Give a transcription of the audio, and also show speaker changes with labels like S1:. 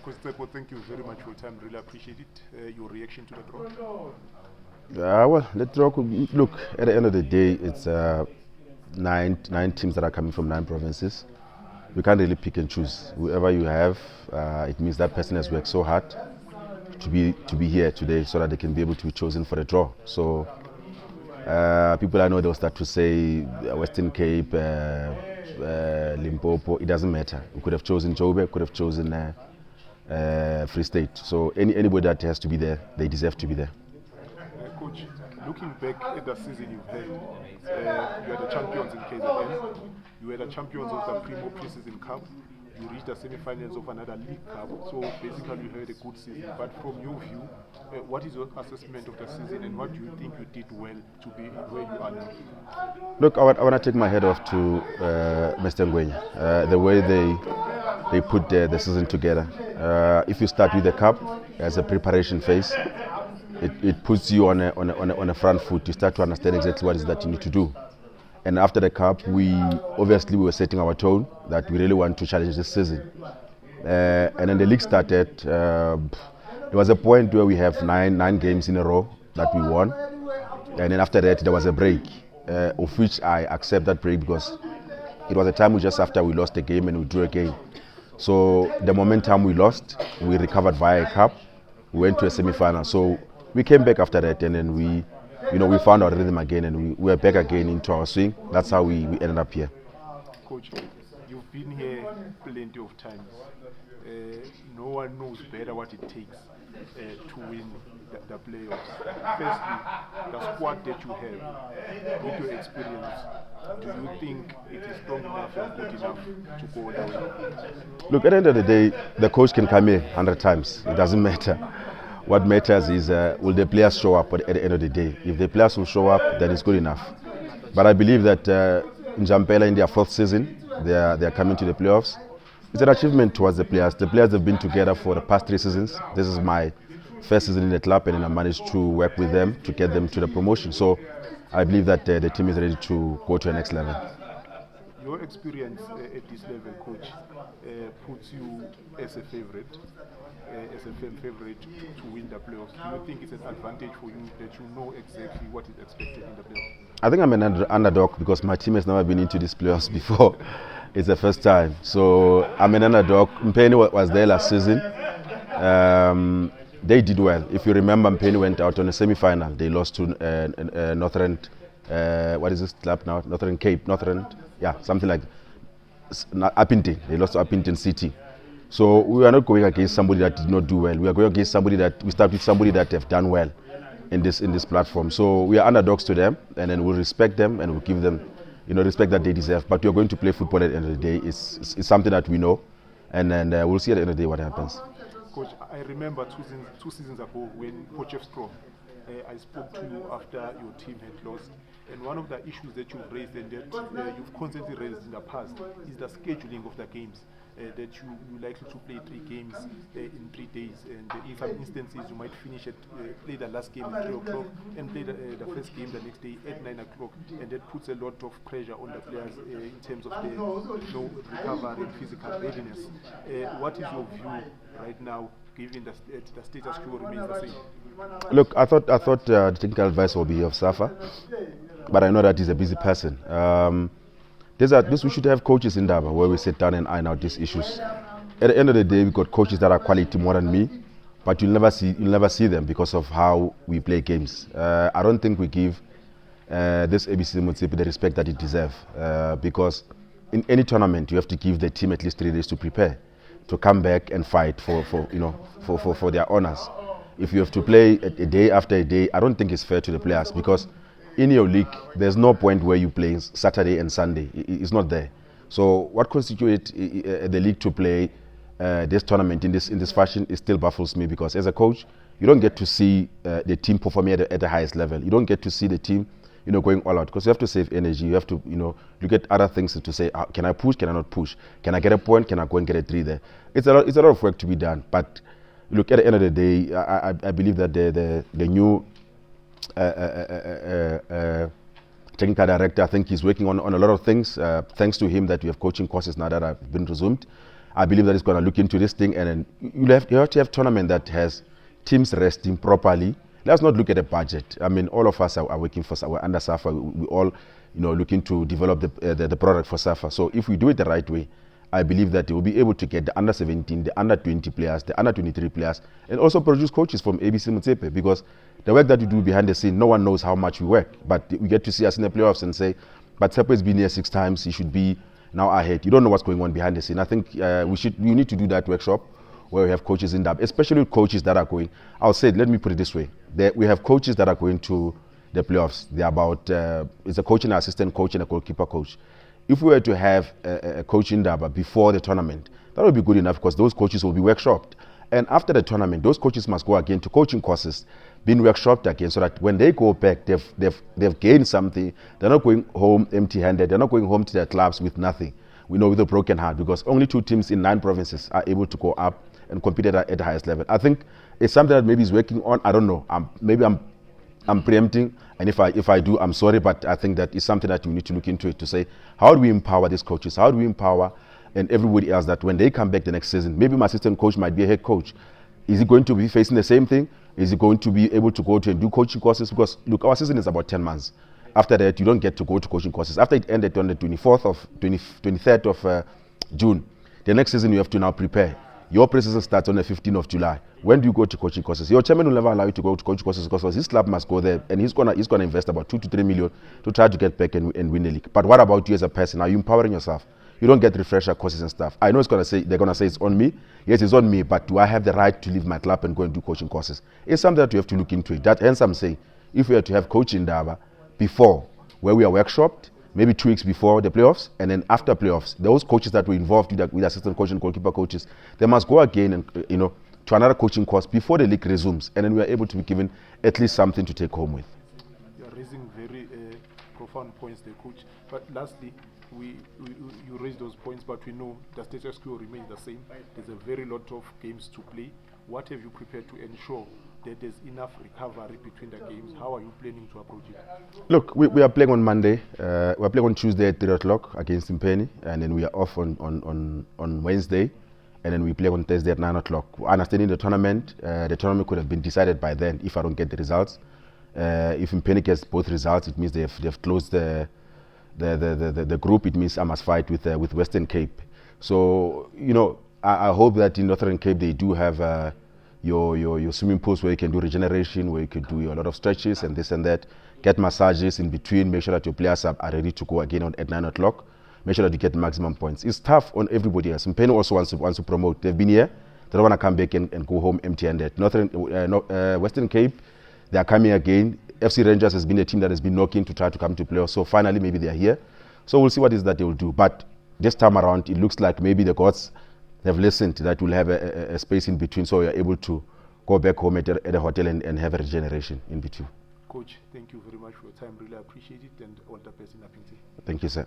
S1: Coach Tshepo, thank you very much for your time. Really appreciate it. Your reaction to the draw.
S2: Well, the draw could look at the end of the day. It's nine teams that are coming from 9 provinces. We can't really pick and choose. Whoever you have, it means that person has worked so hard to be here today, so that they can be able to be chosen for the draw. So people I know, they'll start to say Western Cape, Limpopo. It doesn't matter. We could have chosen Joburg, could have chosen Free State. So anybody that has to be there, they deserve to be there.
S1: Coach, looking back at the season you've had, you are the champions in KZN, you were the champions of the Primo Pre-Season Cup, you reached the semi-finals of another League Cup, so basically you had a good season. But from your view, what is your assessment of the season and what do you think you did well to be where you are now?
S2: Look, I want to take my head off to Mr. Ngwenya. The way they put the season together. If you start with the cup as a preparation phase, it puts you on a front foot. You start to understand exactly what it is that you need to do. And after the cup, we were setting our tone that we really want to challenge this season. And then the league started. There was a point where we have nine games in a row that we won. And then after that, there was a break, of which I accept that break because it was a time just after we lost a game and we drew a game. So the momentum we lost, we recovered via a cup. We went to a semi-final. So we came back after that, and then we found our rhythm again, and we were back again into our swing. That's how we ended up here.
S1: Coach, you've been here plenty of times. No one knows better what it takes to win the playoffs. Firstly, the squad that you have, with your experience, do you think it is strong enough and good enough to go all the way?
S2: Look, at the end of the day, the coach can come here 100 times. It doesn't matter. What matters is will the players show up at the end of the day. If the players will show up, then it's good enough. But I believe that Njampela, in their 4th season, they are coming to the playoffs. It's an achievement towards the players. The players have been together for the past 3 seasons. This is my 1st season in the club, and then I managed to work with them to get them to the promotion. So I believe that the team is ready to go to the next level.
S1: Your experience at this level, coach, puts you as a favorite, as a firm favorite to win the playoffs. Do you think it's an advantage for you that you know exactly what is expected in the playoffs?
S2: I think I'm an underdog because my team has never been into these playoffs before. It's the first time. So I'm an underdog. Mpeni was there last season. They did well. If you remember, Mpeni went out on a semi-final. They lost to Northern, what is this club now? Northern Cape, something like Appington. They lost to Appington City. So we are not going against somebody that did not do well. We are going against somebody that we start with somebody that have done well in this platform. So we are underdogs to them, and then we'll respect them and we'll give them, respect that they deserve. But we are going to play football at the end of the day. It's something that we know, and then we'll see at the end of the day what happens.
S1: Coach, I remember two seasons ago when Potchefstroom, I spoke to you after your team had lost, and one of the issues that you've raised and that you've constantly raised in the past is the scheduling of the games. That you likely to play 3 games in 3 days, and in some instances you might play the last game at 3 o'clock and play the first game the next day at 9 o'clock, and that puts a lot of pressure on the players in terms of their recovery and physical readiness. What is your view right now, given the status quo remains the same?
S2: Look, I thought the technical advisor will be of Safa, but I know that he's a busy person. We should have coaches in Daba where we sit down and iron out these issues. At the end of the day, we've got coaches that are quality more than me, but you'll never see them because of how we play games. I don't think we give this ABC Motsepe the respect that it deserves, because in any tournament you have to give the team at least 3 days to prepare, to come back and fight for their honors. If you have to play a day after a day, I don't think it's fair to the players, because in your league, there's no point where you play Saturday and Sunday. It's not there. So what constitutes the league to play this tournament in this fashion, it still baffles me, because as a coach, you don't get to see the team performing at the highest level. You don't get to see the team, going all out, because you have to save energy. You have to, look at other things to say, can I push? Can I not push? Can I get a point? Can I go and get a 3 there? It's a lot of work to be done. But look, at the end of the day, I believe that the new technical director, I think he's working on a lot of things. Thanks to him that we have coaching courses now that have been resumed. I believe that it's going to look into this thing, and then you have to have tournament that has teams resting properly. Let's not look at the budget. I mean, all of us are working for, we're under SAFA. We all, looking to develop the product for SAFA. So if we do it the right way, I believe that they will be able to get the under 17, the under 20 players, the under 23 players, and also produce coaches from ABC Motsepe, because the work that we do behind the scene, no one knows how much we work. But we get to see us in the playoffs and say, but Tshepo has been here 6 times, he should be now ahead. You don't know what's going on behind the scene. I think we need to do that workshop where we have coaches in that, especially coaches that are going. I'll say, let me put it this way: we have coaches that are going to the playoffs. They're about it's a coach and an assistant coach and a goalkeeper coach. If we were to have a coach in Daba before the tournament, that would be good enough, because those coaches will be workshopped. And after the tournament, those coaches must go again to coaching courses, being workshopped again, so that when they go back, they've gained something. They're not going home empty-handed. They're not going home to their clubs with nothing. We know, with a broken heart, because only 2 teams in 9 provinces are able to go up and compete at the highest level. I think it's something that maybe is working on. I don't know. Maybe I'm preempting, and if I do, I'm sorry, but I think that is something that we need to look into it, to say, how do we empower these coaches? How do we empower and everybody else, that when they come back the next season, maybe my assistant coach might be a head coach. Is he going to be facing the same thing? Is he going to be able to go to and do coaching courses? Because look, our season is about 10 months. After that, you don't get to go to coaching courses. After it ended on the 23rd of June, the next season you have to now prepare. Your pre-season starts on the 15th of July. When do you go to coaching courses? Your chairman will never allow you to go to coaching courses, because his club must go there, and he's gonna invest about 2 to 3 million to try to get back and win the league. But what about you as a person? Are you empowering yourself? You don't get refresher courses and stuff. I know they're gonna say it's on me. Yes, it's on me, but do I have the right to leave my club and go and do coaching courses? It's something that you have to look into it. Hence I'm saying, if we are to have coaching Daba before, where we are workshopped, maybe 2 weeks before the playoffs, and then after playoffs, those coaches that were involved with assistant coach and goalkeeper coaches, they must go again and to another coaching course before the league resumes, and then we are able to be given at least something to take home with.
S1: You are raising very profound points there, coach. But lastly, you raise those points, but we know the status quo remains the same. There's a very lot of games to play. What have you prepared to ensure that there's enough recovery between the games? How are you planning to approach it?
S2: Look, we are playing on Monday. We are playing on Tuesday at 3 o'clock against Njampela, and then we are off on Wednesday, and then we play on Thursday at 9 o'clock. Understanding the tournament could have been decided by then if I don't get the results. If Njampela gets both results, it means they've closed the group. It means I must fight with Western Cape. So I hope that in Northern Cape they do have your swimming pools where you can do regeneration, where you can do a lot of stretches and this and that, get massages in between, make sure that your players are ready to go again at 9 o'clock, make sure that you get maximum points. It's tough on everybody else. Mpenny also wants to promote. They've been here, they don't want to come back and go home empty-handed. Western Cape, they are coming again. FC Rangers has been a team that has been knocking to try to come to playoffs, so finally maybe they are here. So we'll see what it is that they will do. But this time around, it looks like maybe the gods have listened, that we'll have a space in between, so you're able to go back home at a hotel and have a regeneration in between.
S1: Coach, thank you very much for your time. Really appreciate it, and all the best in Apinti.
S2: Thank you, sir.